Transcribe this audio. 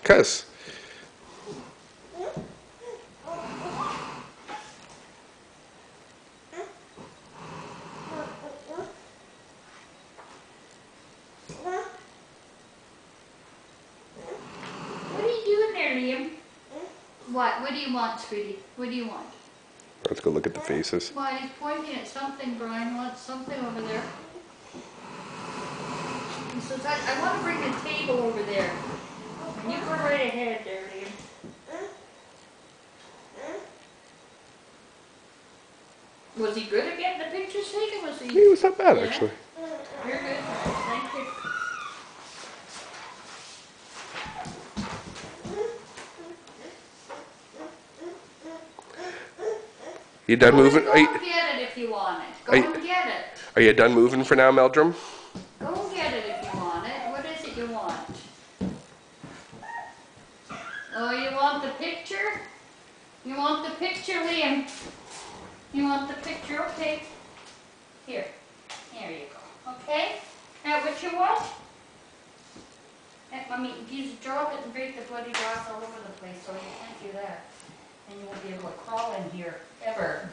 'Cause what are you doing there, Liam? What? What do you want, sweetie? What do you want? let's go look at the faces. Well, he's pointing at something. Brian wants something over there. He says, I want to bring the table over there. And you go right ahead there, Liam. Was he good at getting the pictures taken? Was he? He was not bad, actually. You're good. Thank you. You done moving? Go and get it if you want it. Go and get it. Are you done moving for now, Meldrum? Go and get it if you want it. What is it you want? Oh, you want the picture? You want the picture, Liam? You want the picture? Okay. Here. There you go. Okay? Now what you want? I mean, you drop it and break the bloody glass all over the place, so you can't do that. And you won't be able to crawl in here, ever.